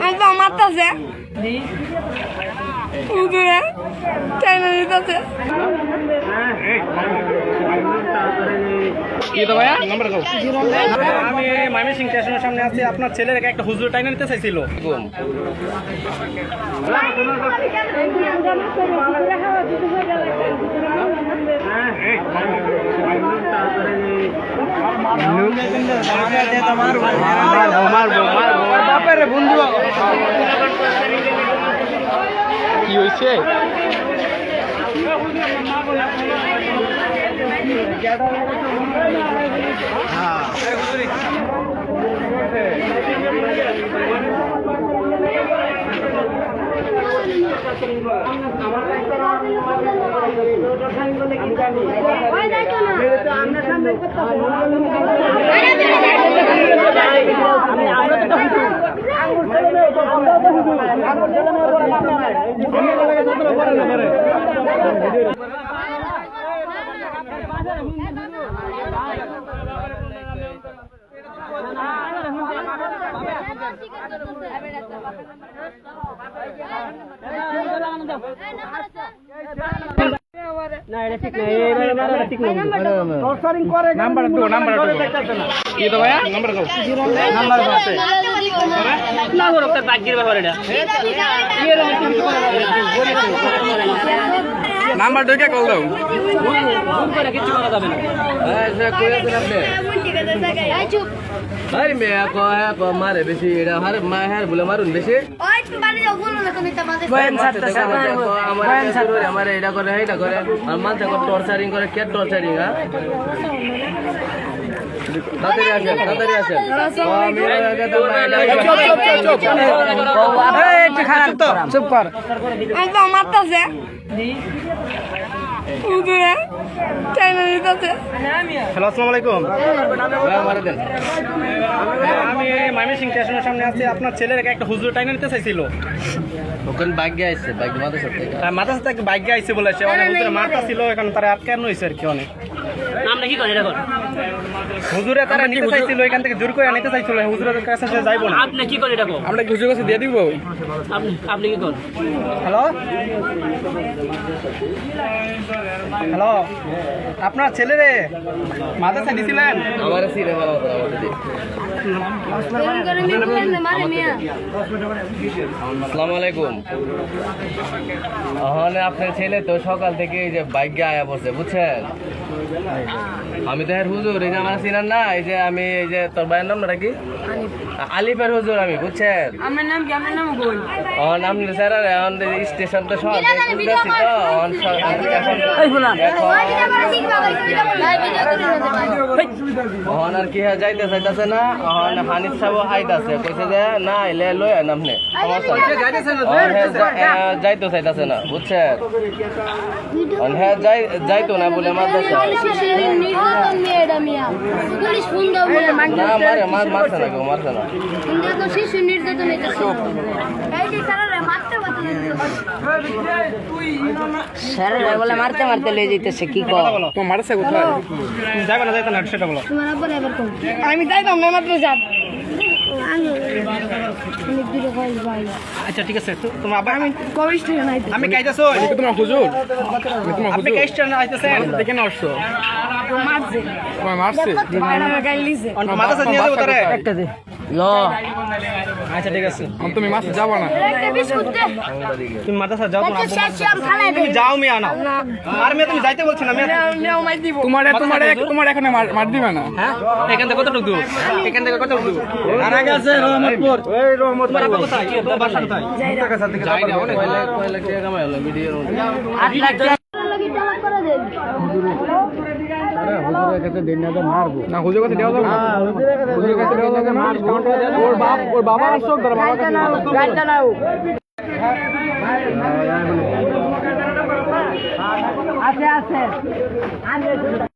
আব্বা মারতাছে উদুরে টাইনা দিতেছে কি তো ভাইয়া নাম্বার দাও। আমি ময়মনসিংহ স্টেশনের সামনে আছি, আপনার ছেলের একটা হুজুর টাইনা নিতে চাইছিল। কি হয়েছে? না এটা ঠিক না, এটা ঠিক না। টর্চারিং করে নাম্বার দাও, নাম্বার দাও। কি তো ভাইয়া নাম্বার দাও। নাম্বার আছে না গো, রক্তের বাকির ব্যাপার এটা। নাম্বার ঢুকে কল দাও। ফোন করে কিছু করা যাবে না। আচ্ছা কই আছেন আপনি? আরে মে কো মারে বেশি এটা হার মার বলে মারুন বেশি। ওই মানে ওগুলো না তুমি তো মাঝে বয়ান ছাড়তে আমার এটা করে এটা করে আর মাঝে করে টর্চারিং করে কে টর্চারিং হ্যাঁ তাড়াতাড়ি আসেন তাড়াতাড়ি আসেন চুপ কর আব্বা মারতাছে উদুরে টাইনা দিতেছে। হ্যালো আসসালামু আলাইকুম। আমি ময়মনসিংহ স্টেশনের সামনে আছি, আপনার ছেলের একটা হুজুর টাইনা নিতে চাইছিল। ওখানে বাইক আইছে বাইক মাথা সাথে মাথা সাথে একটা বাইক আইছে বলেছে, অনেক হুজুরে মারতা ছিল, এখন তারা আটকানো হয়েছে আর কি। অনেক নামটা কি করে এটা কর হুজুরে তারা নিতে চাইছিল, এখান থেকে জোর করে নিতে চাইছিল, হুজুরের কাছে সে যাইবো না। আপনি কি করে এটা কর আমরা কি হুজুরের কাছে দিয়ে দিব? আপনি কি কর হ্যালো হ্যালো, আপনার ছেলেরে মাদ্রাসায় দিছিলেন? আমার সিনে ভালো কথা বলতে মারে মিয়া আসসালামু আলাইকুম। ওখানে আপনার ছেলে তো সকাল থেকে এই যে বাইকে আয়া বসে বুঝছেন। আমি তো এর হুজুর, এই যে আমার চিনার না, এই যে আমি এই যে তোর ভাইয়ের নামটা কি? আলিফের হুজুর আমি বুঝছেন। আমার নাম কি? আমার নাম গোল। নাম স্যার এখন স্টেশন তো সব খুলতেছি তো এখন আর কি যাইতে চাইতেছে না। এখন হানিফ সাহেব আইতাছে, কইছে যে না এলে লই আন আপনি যাইতে চাইতেছে না বুঝছেন। হ্যাঁ যাইতো না বলে মাদ্রাসা না মারছে না কেউ মারছে না। শিশু নির্যাতন স্যারেরা বলে মারতে মারতে লয়ে যাইতেছে কি কর তোমার মারছে কোথায়? যাবে না যাইতে না সেটা বলো। আমি যাইতাম না মাত্র যাব। আচ্ছা ঠিক আছে, তোমার আবার আমি কবিশ থেকে নাই আমি কাইতাছো তোমার হুজুর, আপনি কাইছটা না আইতাছেন দেখে না আসছো মারছে তোমার মারছে গাইলিছে মাদ্রাসা নিয়ে যাবো তারে একটা দে আচ্ছা ঠিক আছে তুমি মাদ্রাসা যাবো না, একটা বিস্কুট দে তুমি মাদ্রাসা যাও না, একটা শেষ খালাই দে তুমি যাও মিয়া নাও আর মেয়ে তুমি যাইতে বলছি না মিয়া। নেও মাই দিব তোমার এখানে মার দিবে না হ্যাঁ? এখান থেকে কতটুকু দূর? এখান থেকে কতটুকু দূর? আর আগে আছে রহমতপুর। এই রহমতপুর তোমার কোথায়? কি তোমার বাসা কোথায়? যাই না অনেক কয়লা টাকা কামাই হলো ভিডিওর মধ্যে। 8 লাখ টাকা লাগি টাকা করে দেন হুজুরের কাছে দিন না তো মারবো না, হুজুর কাছে দেওয়া যাবে না, হুজুর কাছে দেওয়া যাবে না। ওর বাবা আসছো, তার বাবা কাছে গাড়িটা নাও আছে আছে